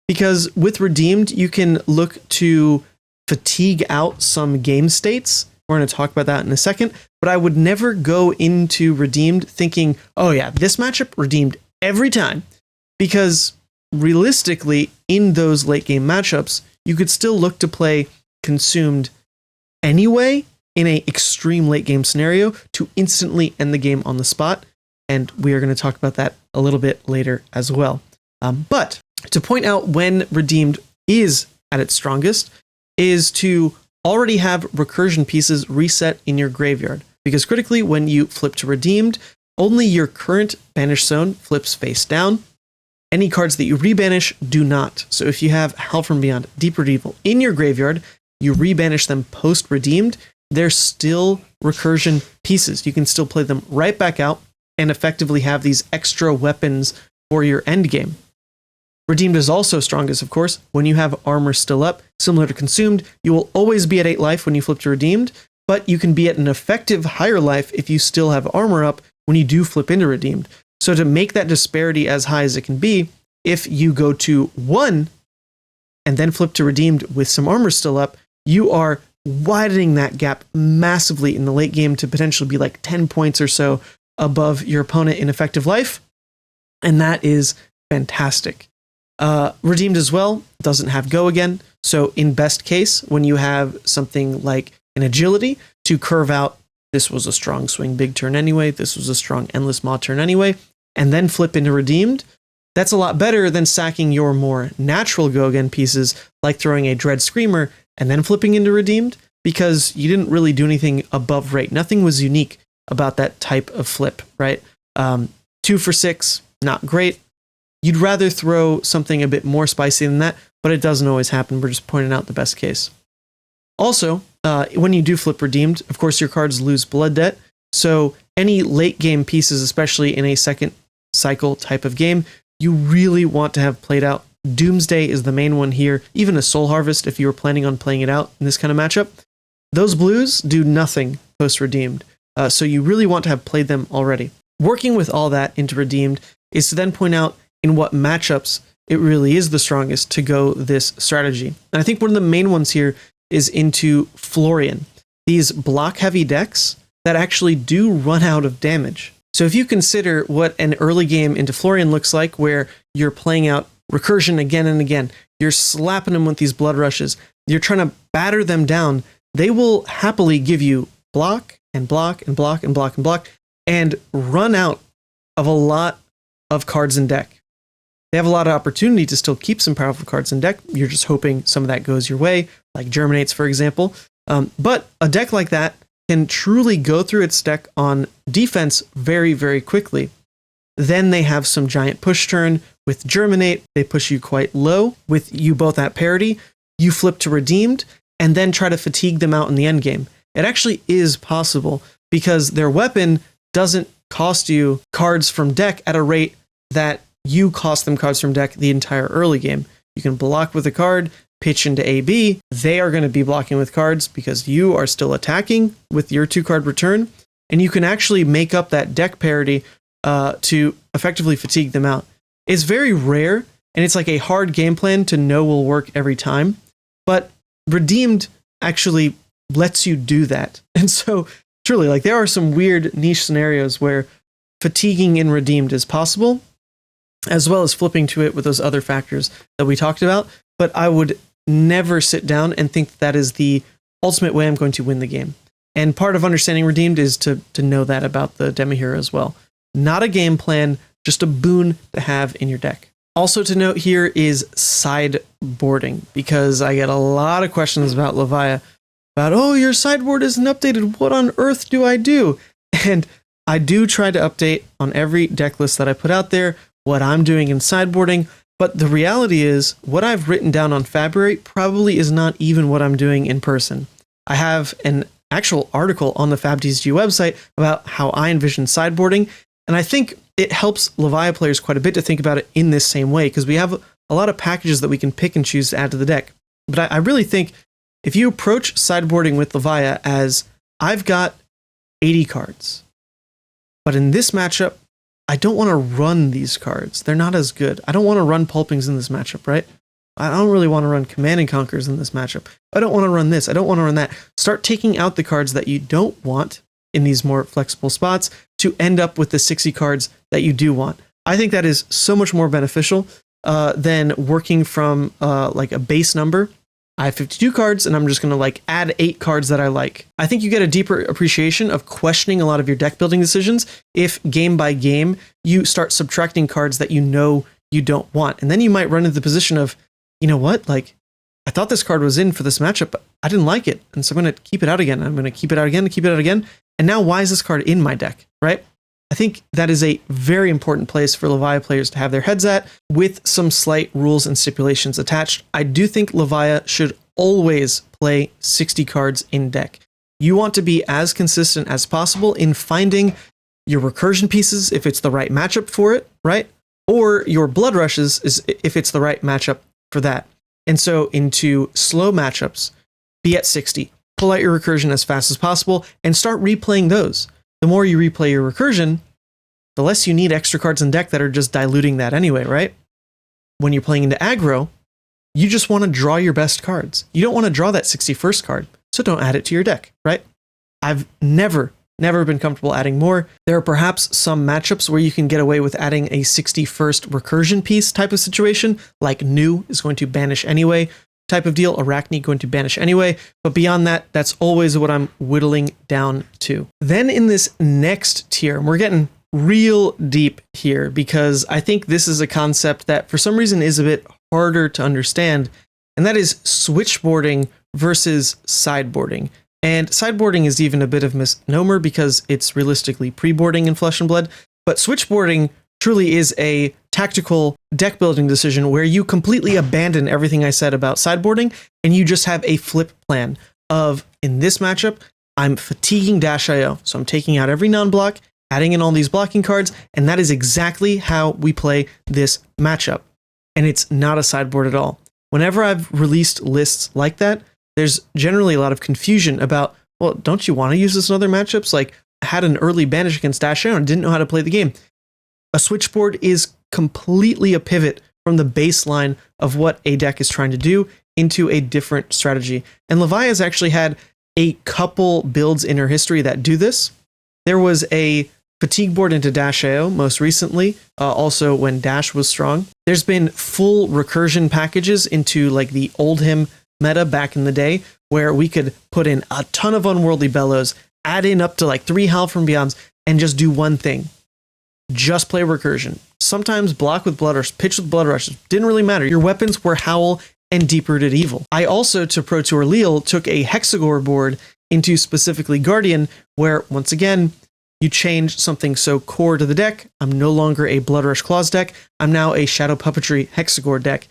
because with redeemed, you can look to fatigue out some game states. We're going to talk about that in a second, but I would never go into redeemed thinking, oh yeah, this matchup redeemed every time, because realistically, in those late game matchups, you could still look to play consumed anyway in an extreme late game scenario to instantly end the game on the spot. And we are going to talk about that a little bit later as well. But to point out when redeemed is at its strongest is to already have recursion pieces reset in your graveyard. Because critically, when you flip to redeemed, only your current banish zone flips face down. Any cards that you rebanish do not. So if you have Howl from Beyond, Deep Root Evil in your graveyard, you rebanish them post-redeemed, they're still recursion pieces. You can still play them right back out and effectively have these extra weapons for your endgame. Redeemed is also strongest, of course, when you have armor still up. Similar to consumed, you will always be at 8 life when you flip to redeemed, but you can be at an effective higher life if you still have armor up when you do flip into redeemed. So to make that disparity as high as it can be, if you go to 1 and then flip to redeemed with some armor still up, you are widening that gap massively in the late game to potentially be like 10 points or so above your opponent in effective life. And that is fantastic. Redeemed as well doesn't have go again. So in best case, when you have something like an agility to curve out, this was a strong swing big turn anyway, this was a strong endless maw turn anyway, and then flip into redeemed, that's a lot better than sacking your more natural go again pieces, like throwing a Dread Screamer and then flipping into redeemed, because you didn't really do anything above rate. Nothing was unique about that type of flip, right? 2 for 6, not great. You'd rather throw something a bit more spicy than that, but it doesn't always happen. We're just pointing out the best case. Also, when you do flip redeemed, of course, your cards lose blood debt. So any late game pieces, especially in a second cycle type of game, you really want to have played out. Doomsday is the main one here. Even a Soul Harvest, if you were planning on playing it out in this kind of matchup. Those blues do nothing post-redeemed. So you really want to have played them already. Working with all that into redeemed is to then point out in what matchups it really is the strongest to go this strategy. And I think one of the main ones here is into Florian. These block-heavy decks that actually do run out of damage. So if you consider what an early game into Florian looks like, where you're playing out Recursion again and again, you're slapping them with these blood rushes, you're trying to batter them down, they will happily give you block and block and block and block and block and run out of a lot of cards in deck. They have a lot of opportunity to still keep some powerful cards in deck. You're just hoping some of that goes your way, like Germinates, for example. But a deck like that can truly go through its deck on defense very, very quickly. Then they have some giant push turn. With Germinate, they push you quite low. With you both at parity, you flip to redeemed and then try to fatigue them out in the end game. It actually is possible because their weapon doesn't cost you cards from deck at a rate that you cost them cards from deck the entire early game. You can block with a card, pitch into AB. They are going to be blocking with cards because you are still attacking with your 2-card return. And you can actually make up that deck parity to effectively fatigue them out. It's very rare, and it's like a hard game plan to know will work every time. But redeemed actually lets you do that. And so truly, like, there are some weird niche scenarios where fatiguing in redeemed is possible, as well as flipping to it with those other factors that we talked about. But I would never sit down and think that is the ultimate way I'm going to win the game. And part of understanding redeemed is to know that about the Demi-Hero as well. Not a game plan, just a boon to have in your deck. Also to note here is sideboarding, because I get a lot of questions about Levia about, oh, your sideboard isn't updated. What on earth do I do? And I do try to update on every deck list that I put out there what I'm doing in sideboarding, but the reality is what I've written down on February probably is not even what I'm doing in person. I have an actual article on the FabTSG website about how I envision sideboarding, and I think it helps Levia players quite a bit to think about it in this same way, because we have a lot of packages that we can pick and choose to add to the deck. But I really think if you approach sideboarding with Levia as, I've got 80 cards, but in this matchup, I don't want to run these cards. They're not as good. I don't want to run Pulpings in this matchup, right? I don't really want to run Command and Conquers in this matchup. I don't want to run this. I don't want to run that. Start taking out the cards that you don't want in these more flexible spots to end up with the 60 cards that you do want. I think that is so much more beneficial than working from like a base number. I have 52 cards and I'm just going to like add 8 cards that I like. I think you get a deeper appreciation of questioning a lot of your deck building decisions if game by game you start subtracting cards that you know you don't want. And then you might run into the position of, you know what, like, I thought this card was in for this matchup, but I didn't like it. And so I'm going to keep it out again. I'm going to keep it out again, keep it out again. And now why is this card in my deck, right? I think that is a very important place for Levia players to have their heads at, with some slight rules and stipulations attached. I do think Levia should always play 60 cards in deck. You want to be as consistent as possible in finding your recursion pieces if it's the right matchup for it, right? Or your blood rushes is if it's the right matchup for that. And so into slow matchups, be at 60. Pull out your recursion as fast as possible and start replaying those. The more you replay your recursion, the less you need extra cards in deck that are just diluting that anyway, right? When you're playing into aggro, you just want to draw your best cards. You don't want to draw that 61st card, so don't add it to your deck, right? I've never never been comfortable adding more. There are perhaps some matchups where you can get away with adding a 61st recursion piece type of situation, like Nu is going to banish anyway type of deal, Arachne going to banish anyway, but beyond that, that's always what I'm whittling down to. Then in this next tier, and we're getting real deep here because I think this is a concept that for some reason is a bit harder to understand, and that is switchboarding versus sideboarding. And sideboarding is even a bit of a misnomer because it's realistically pre-boarding in Flesh and Blood, but switchboarding truly is a tactical deck building decision where you completely abandon everything I said about sideboarding and you just have a flip plan of, in this matchup, I'm fatiguing Dash.io, so I'm taking out every non-block, adding in all these blocking cards, and that is exactly how we play this matchup. And it's not a sideboard at all. Whenever I've released lists like that, there's generally a lot of confusion about, well, don't you want to use this in other matchups? Like, I had an early banish against Dash.io and didn't know how to play the game. A switchboard is completely a pivot from the baseline of what a deck is trying to do into a different strategy. And Levia has actually had a couple builds in her history that do this. There was a fatigue board into Dash.io most recently, also when Dash was strong. There's been full recursion packages into like the Oldhim meta back in the day where we could put in a ton of Unworldly Bellows, add in up to like 3 Howl from Beyonds, and just do one thing. Just play recursion. Sometimes block with Bloodrush, pitch with Bloodrush. Didn't really matter. Your weapons were Howl and Deep-Rooted Evil. I also, to Pro Tour Leal, took a Hexagore board into specifically Guardian, where, once again, you change something so core to the deck. I'm no longer a Bloodrush Claws deck. I'm now a Shadow Puppetry Hexagore deck.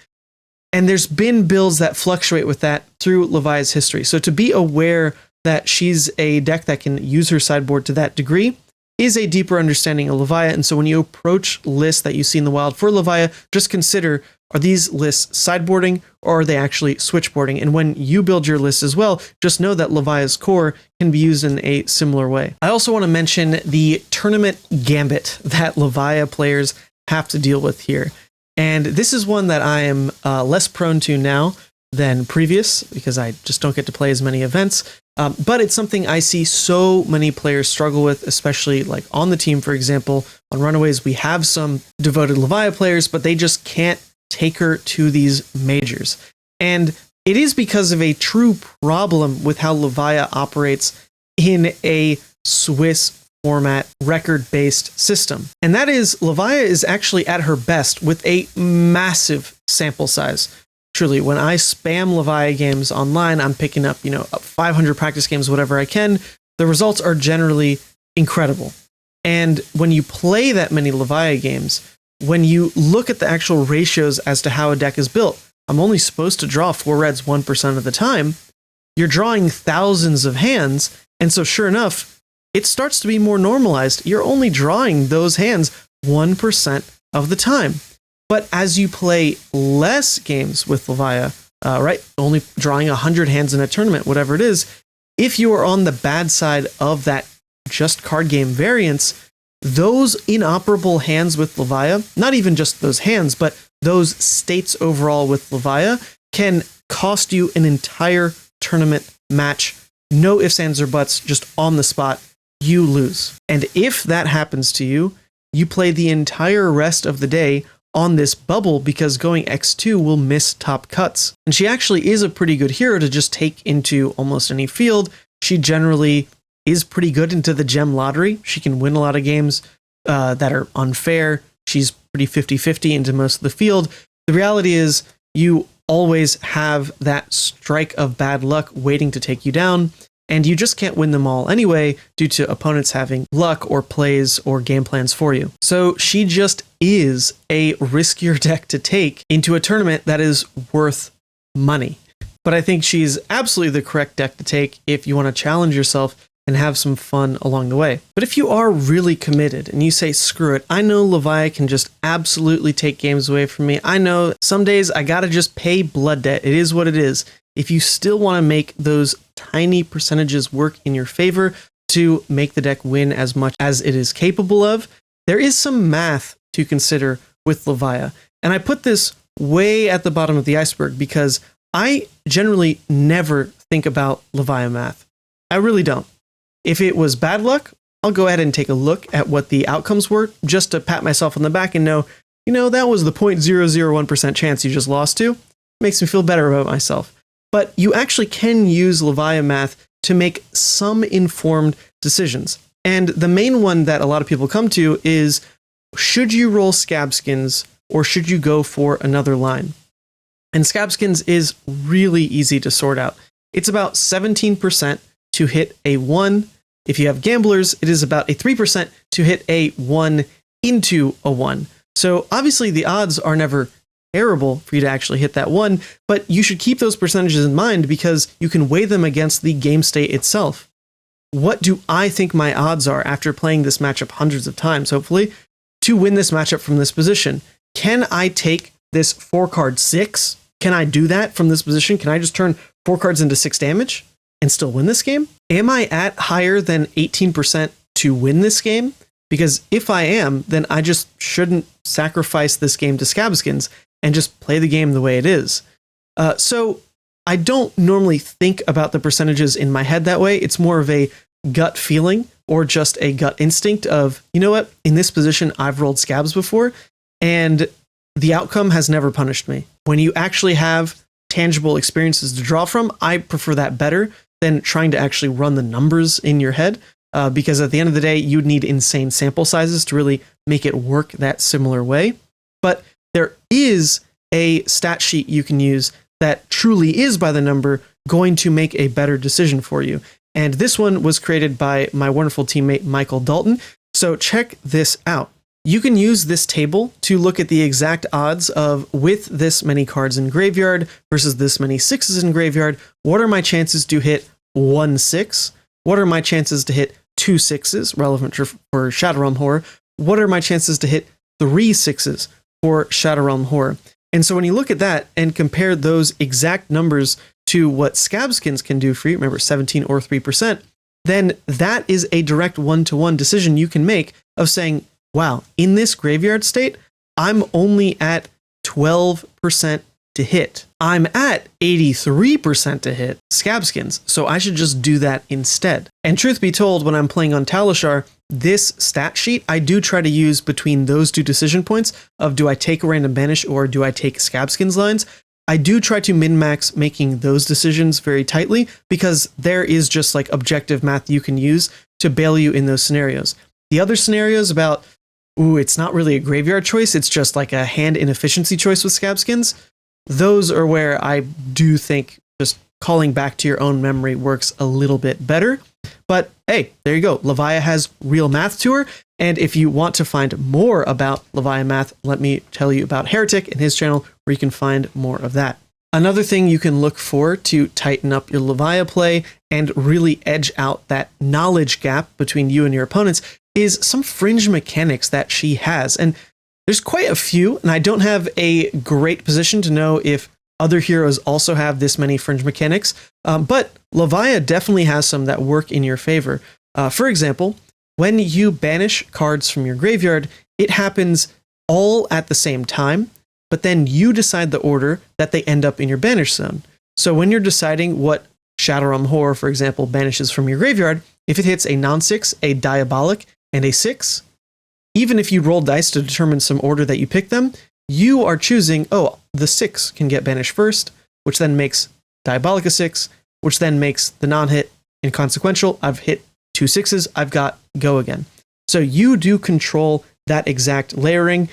And there's been builds that fluctuate with that through Levia's history. So to be aware that she's a deck that can use her sideboard to that degree is a deeper understanding of Levia. And so when you approach lists that you see in the wild for Levia, just consider, are these lists sideboarding or are they actually switchboarding? And when you build your list as well, just know that Levia's core can be used in a similar way. I also want to mention the tournament Gambit that Levia players have to deal with here. And this is one that I am less prone to now than previous because I just don't get to play as many events. But it's something I see so many players struggle with, especially like on the team, for example. On Runaways, we have some devoted Levia players, but they just can't take her to these majors. And it is because of a true problem with how Levia operates in a Swiss format record-based system. And that is, Levia is actually at her best with a massive sample size. Truly, when I spam Levia games online, I'm picking up, 500 practice games, whatever I can. The results are generally incredible. And when you play that many Levia games, when you look at the actual ratios as to how a deck is built, I'm only supposed to draw 4 reds 1% of the time. You're drawing thousands of hands. And so sure enough, it starts to be more normalized. You're only drawing those hands 1% of the time. But as you play less games with Levia, only drawing 100 hands in a tournament, whatever it is, if you are on the bad side of that just card game variance, those inoperable hands with Levia, not even just those hands, but those states overall with Levia, can cost you an entire tournament match. No ifs, ands, or buts, just on the spot, you lose. And if that happens to you, you play the entire rest of the day on this bubble because going X2 will miss top cuts. And she actually is a pretty good hero to just take into almost any field. She generally is pretty good into the gem lottery. She can win a lot of games that are unfair. She's pretty 50-50 into most of the field. The reality is you always have that strike of bad luck waiting to take you down. And you just can't win them all anyway due to opponents having luck or plays or game plans for you. So she just is a riskier deck to take into a tournament that is worth money. But I think she's absolutely the correct deck to take if you want to challenge yourself and have some fun along the way. But if you are really committed and you say, screw it, I know Levia can just absolutely take games away from me. I know some days I gotta just pay blood debt. It is what it is. If you still want to make those tiny percentages work in your favor to make the deck win as much as it is capable of, there is some math to consider with Levia. And I put this way at the bottom of the iceberg because I generally never think about Levia math. I really don't. If it was bad luck I'll go ahead and take a look at what the outcomes were just to pat myself on the back and know, that was the 0.001% chance you just lost to. Makes me feel better about myself. But you actually can use Levia Math to make some informed decisions. And the main one that a lot of people come to is, should you roll Scab Skins or should you go for another line? And Scab Skins is really easy to sort out. It's about 17% to hit a 1. If you have Gamblers, it is about a 3% to hit a 1 into a 1. So obviously the odds are never terrible for you to actually hit that 1, but you should keep those percentages in mind because you can weigh them against the game state itself. What do I think my odds are after playing this matchup hundreds of times, hopefully, to win this matchup from this position? Can I take this 4-card 6? Can I do that from this position? Can I just turn 4 cards into 6 damage and still win this game? Am I at higher than 18% to win this game? Because if I am, then I just shouldn't sacrifice this game to Scabskins and just play the game the way it is. So I don't normally think about the percentages in my head that way. It's more of a gut feeling or just a gut instinct of, you know what, in this position, I've rolled Scabs before, and the outcome has never punished me. When you actually have tangible experiences to draw from, I prefer that better than trying to actually run the numbers in your head, because at the end of the day, you'd need insane sample sizes to really make it work that similar way. But there is a stat sheet you can use that truly is by the number going to make a better decision for you. And this one was created by my wonderful teammate, Michael Dalton. So check this out. You can use this table to look at the exact odds of, with this many cards in graveyard versus this many 6s in graveyard, what are my chances to hit 1 6? What are my chances to hit 2 6s, relevant for Shadow Realm Horror? What are my chances to hit 3 6s for Shadow Realm Horror? And so when you look at that and compare those exact numbers to what Scabskins can do for you, remember 17 or 3%, then that is a direct one-to-one decision you can make of saying, wow, in this graveyard state, I'm only at 12% to hit. I'm at 83% to hit Scabskins, so I should just do that instead. And truth be told, when I'm playing on Talishar, this stat sheet I do try to use between those two decision points of, do I take a random banish or do I take Scabskins lines? I do try to min-max making those decisions very tightly because there is just like objective math you can use to bail you in those scenarios. The other scenarios about, it's not really a graveyard choice, it's just like a hand inefficiency choice with Scabskins, those are where I do think just calling back to your own memory works a little bit better. But hey, there you go. Levia has real math to her. And if you want to find more about Levia Math, let me tell you about Heretic and his channel, where you can find more of that. Another thing you can look for to tighten up your Levia play and really edge out that knowledge gap between you and your opponents is some fringe mechanics that she has. And there's quite a few, and I don't have a great position to know if other heroes also have this many fringe mechanics, but Levia definitely has some that work in your favor. For example, when you banish cards from your graveyard, it happens all at the same time, but then you decide the order that they end up in your banish zone. So when you're deciding what Shadow Realm Horror, for example, banishes from your graveyard, if it hits a non-6, a Diabolic, and a 6, even if you roll dice to determine some order that you pick them, you are choosing, the 6 can get banished first, which then makes Diabolic a 6, which then makes the non-hit inconsequential. I've hit 2 6s, I've got go again. So you do control that exact layering.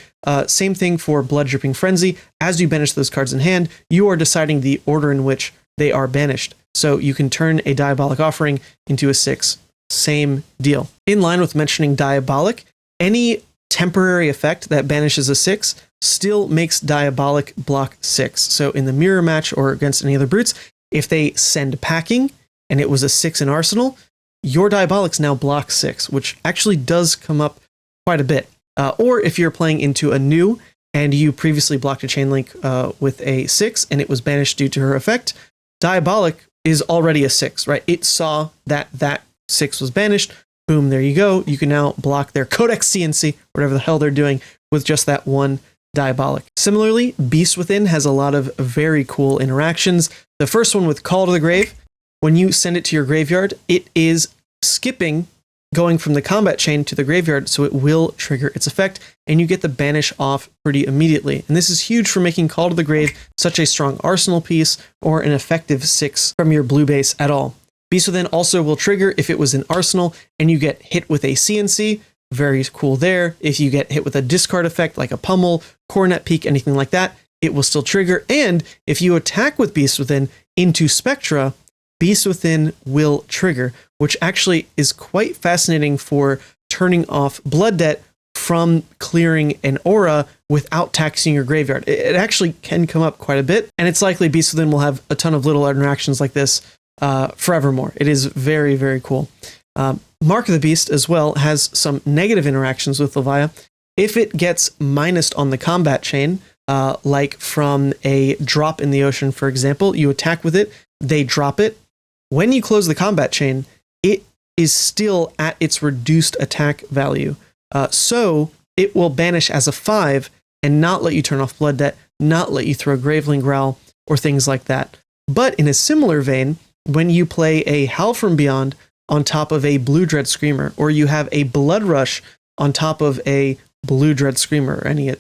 Same thing for Blood Dripping Frenzy. As you banish those cards in hand, you are deciding the order in which they are banished. So you can turn a Diabolic Offering into a 6. Same deal. In line with mentioning Diabolic, any temporary effect that banishes a 6 still makes Diabolic block 6. So in the mirror match or against any other brutes, if they send packing and it was a 6 in Arsenal, your Diabolics now block 6, which actually does come up quite a bit. Or if you're playing into a new and you previously blocked a Chainlink with a 6 and it was banished due to her effect, Diabolic is already a 6, right? It saw that 6 was banished. Boom, there you go. You can now block their Codex CNC, whatever the hell they're doing, with just that one Diabolic. Similarly, Beast Within has a lot of very cool interactions. The first one with Call to the Grave, when you send it to your graveyard, it is skipping going from the combat chain to the graveyard, so it will trigger its effect, and you get the banish off pretty immediately. And this is huge for making Call to the Grave such a strong arsenal piece or an effective 6 from your blue base at all. Beast Within also will trigger if it was in arsenal and you get hit with a CNC. Very cool there. If you get hit with a discard effect like a pummel, coronet peak, anything like that, it will still trigger. And if you attack with Beast Within into Spectra, Beast Within will trigger, which actually is quite fascinating for turning off Blood Debt from clearing an aura without taxing your graveyard. It actually can come up quite a bit, and it's likely Beast Within will have a ton of little interactions like this forevermore. It is very, very cool. Mark of the Beast as well has some negative interactions with Levia. If it gets minused on the combat chain, like from a drop in the ocean, for example, you attack with it, they drop it. When you close the combat chain, it is still at its reduced attack value. So it will banish as a 5 and not let you turn off Blood Debt, not let you throw Graveling Growl or things like that. But in a similar vein, when you play a Howl from Beyond on top of a Blue Dread Screamer, or you have a Bloodrush on top of a Blue Dread Screamer, or any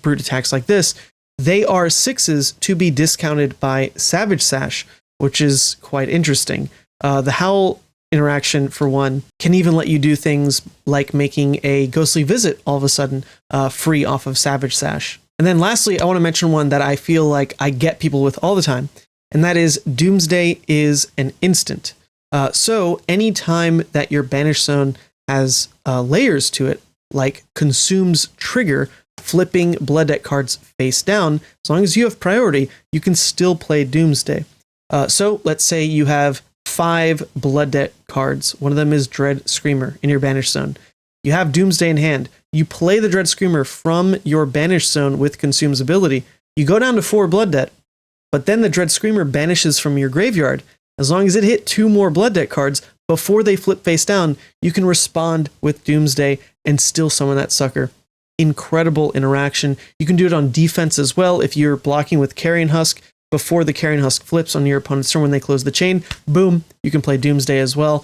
brute attacks like this, they are 6s to be discounted by Savage Sash, which is quite interesting. The Howl interaction, for one, can even let you do things like making a Ghostly Visit all of a sudden free off of Savage Sash. And then lastly, I want to mention one that I feel like I get people with all the time, and that is Doomsday is an instant. So anytime that your Banish Zone has layers to it, like Consume's Trigger, flipping Blood Debt cards face down, as long as you have priority, you can still play Doomsday. So let's say you have 5 Blood Debt cards. One of them is Dread Screamer in your Banish Zone. You have Doomsday in hand. You play the Dread Screamer from your Banish Zone with Consume's ability. You go down to 4 Blood Debt, but then the Dread Screamer banishes from your graveyard. As long as it hit 2 more Blood Debt cards before they flip face down, you can respond with Doomsday and still summon that sucker. Incredible interaction. You can do it on defense as well. If you're blocking with Carrion Husk, before the Carrion Husk flips on your opponent's turn when they close the chain, boom, you can play Doomsday as well.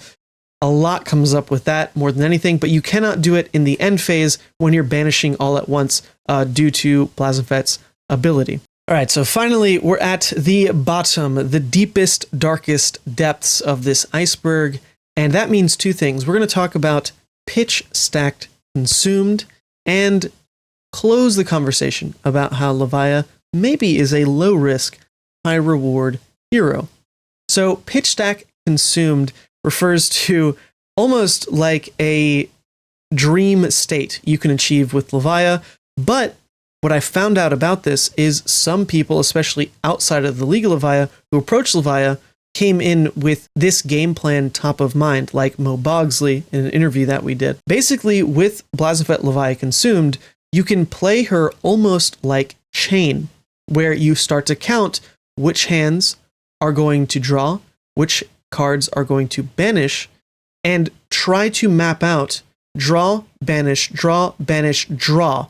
A lot comes up with that more than anything, but you cannot do it in the end phase when you're banishing all at once due to Blazonfet's ability. All right, so finally, we're at the bottom, the deepest, darkest depths of this iceberg, and that means 2 things. We're going to talk about pitch stacked consumed and close the conversation about how Levia maybe is a low-risk, high-reward hero. So pitch stack consumed refers to almost like a dream state you can achieve with Levia, but what I found out about this is some people, especially outside of the League of Levia, who approach Levia, came in with this game plan top of mind, like Mo Bogsley in an interview that we did. Basically, with Blazonfet Levia consumed, you can play her almost like Chain, where you start to count which hands are going to draw, which cards are going to banish, and try to map out draw, banish, draw, banish, draw,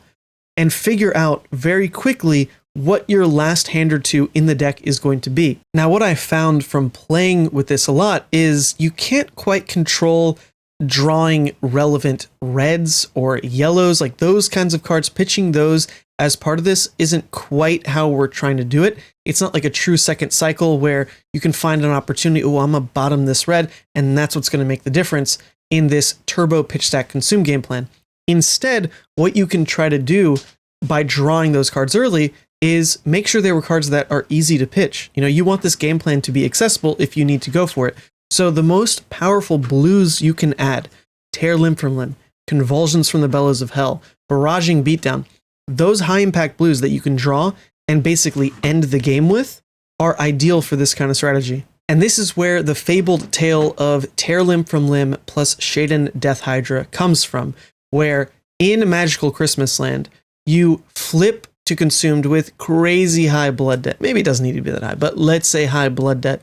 and figure out very quickly what your last hand or two in the deck is going to be. Now, what I found from playing with this a lot is you can't quite control drawing relevant reds or yellows, like those kinds of cards. Pitching those as part of this isn't quite how we're trying to do it. It's not like a true second cycle where you can find an opportunity, oh, I'm gonna bottom this red, and that's what's going to make the difference in this turbo pitch stack consume game plan. Instead, what you can try to do by drawing those cards early is make sure they were cards that are easy to pitch. You know, you want this game plan to be accessible if you need to go for it. So the most powerful blues you can add, Tear Limb from Limb, Convulsions from the Bellows of Hell, Barraging Beatdown, those high impact blues that you can draw and basically end the game with are ideal for this kind of strategy. And this is where the fabled tale of Tear Limb from Limb plus Shaden Death Hydra comes from, where in Magical Christmas Land, you flip to consumed with crazy high blood debt. Maybe it doesn't need to be that high, but let's say high blood debt.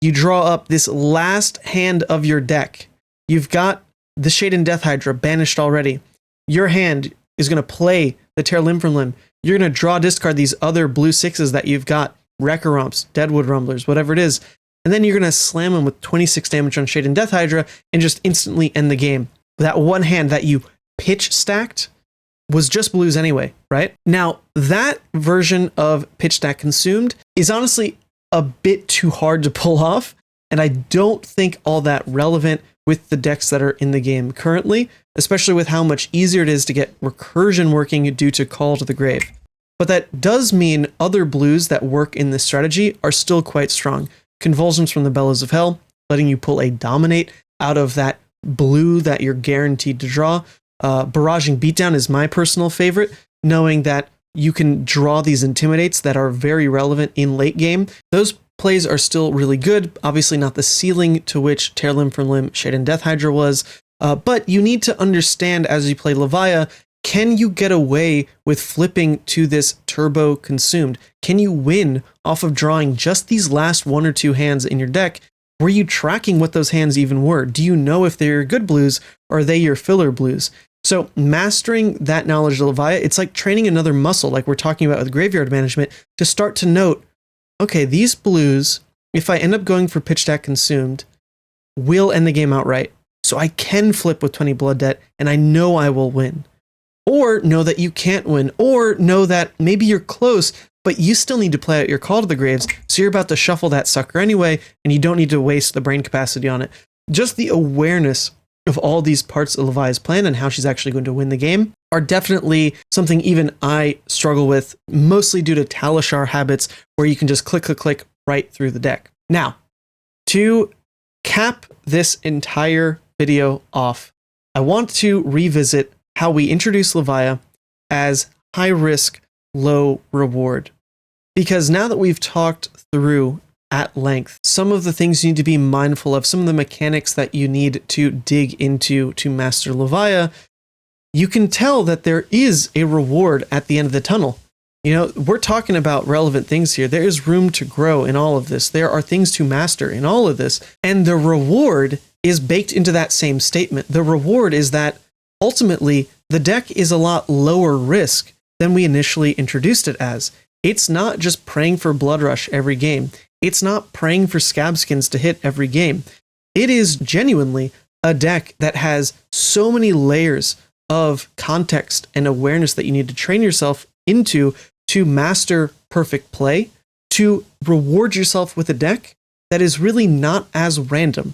You draw up this last hand of your deck. You've got the Shaden Death Hydra banished already. Your hand is going to play the Tear Limb from Limb. You're going to draw discard these other blue 6s that you've got, Wrecker-Romps, Deadwood Rumblers, whatever it is. And then you're going to slam them with 26 damage on Shaden Death Hydra and just instantly end the game. that one hand that you pitch stacked was just blues anyway, right? Now, that version of pitch stack consumed is honestly a bit too hard to pull off, and I don't think all that relevant with the decks that are in the game currently, especially with how much easier it is to get recursion working due to Call to the Grave. But that does mean other blues that work in this strategy are still quite strong. Convulsions from the Bellows of Hell, letting you pull a Dominate out of that blue that you're guaranteed to draw. Barraging Beatdown is my personal favorite, knowing that you can draw these Intimidates that are very relevant in late game. Those plays are still really good. Obviously not the ceiling to which Tear Limb from Limb, Shade and Death Hydra was, but you need to understand as you play Levia, can you get away with flipping to this turbo consumed? Can you win off of drawing just these last one or two hands in your deck? Were you tracking what those hands even were? Do you know if they're good blues or are they your filler blues? So mastering that knowledge of Levia, it's like training another muscle, like we're talking about with graveyard management, to start to note, okay, these blues, if I end up going for pitch stack consumed, will end the game outright. So I can flip with 20 blood debt and I know I will win. Or know that you can't win, or know that maybe you're close, but you still need to play out your Call to the Graves, so you're about to shuffle that sucker anyway, and you don't need to waste the brain capacity on it. Just the awareness of all these parts of Levia's plan and how she's actually going to win the game are definitely something even I struggle with, mostly due to Talishar habits, where you can just click, click, click right through the deck. Now, to cap this entire video off, I want to revisit how we introduce Levia as high risk, low reward. Because now that we've talked through at length some of the things you need to be mindful of, some of the mechanics that you need to dig into to master Levia, you can tell that there is a reward at the end of the tunnel. You know, we're talking about relevant things here. There is room to grow in all of this. There are things to master in all of this. And the reward is baked into that same statement. The reward is that ultimately, the deck is a lot lower risk than we initially introduced it as. It's not just praying for Bloodrush every game. It's not praying for Scabskins to hit every game. It is genuinely a deck that has so many layers of context and awareness that you need to train yourself into to master perfect play, to reward yourself with a deck that is really not as random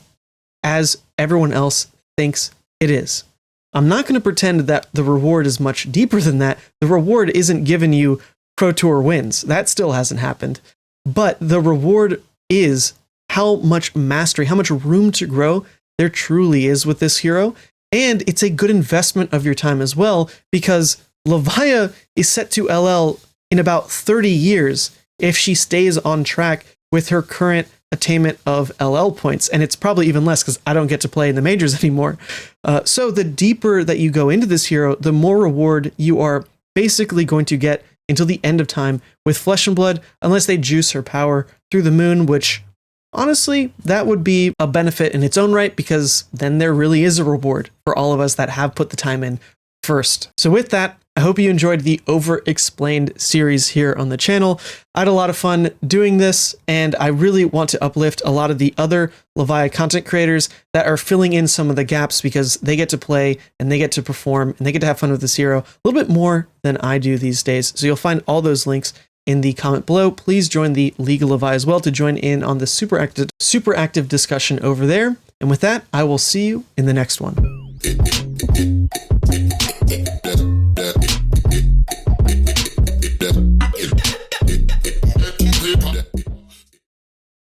as everyone else thinks it is. I'm not going to pretend that the reward is much deeper than that. The reward isn't giving you Pro Tour wins. That still hasn't happened. But the reward is how much mastery, how much room to grow there truly is with this hero. And it's a good investment of your time as well, because Levia is set to LL in about 30 years if she stays on track with her current attainment of LL points, and it's probably even less because I don't get to play in the majors anymore. So the deeper that you go into this hero, the more reward you are basically going to get until the end of time with Flesh and Blood, unless they juice her power through the moon, which honestly, that would be a benefit in its own right, because then there really is a reward for all of us that have put the time in first. So with that, I hope you enjoyed the Overexplained series here on the channel. I had a lot of fun doing this, and I really want to uplift a lot of the other Levia content creators that are filling in some of the gaps, because they get to play and they get to perform and they get to have fun with this hero a little bit more than I do these days. So you'll find all those links in the comment below. Please join the League of Levia as well to join in on the super active discussion over there. And with that, I will see you in the next one.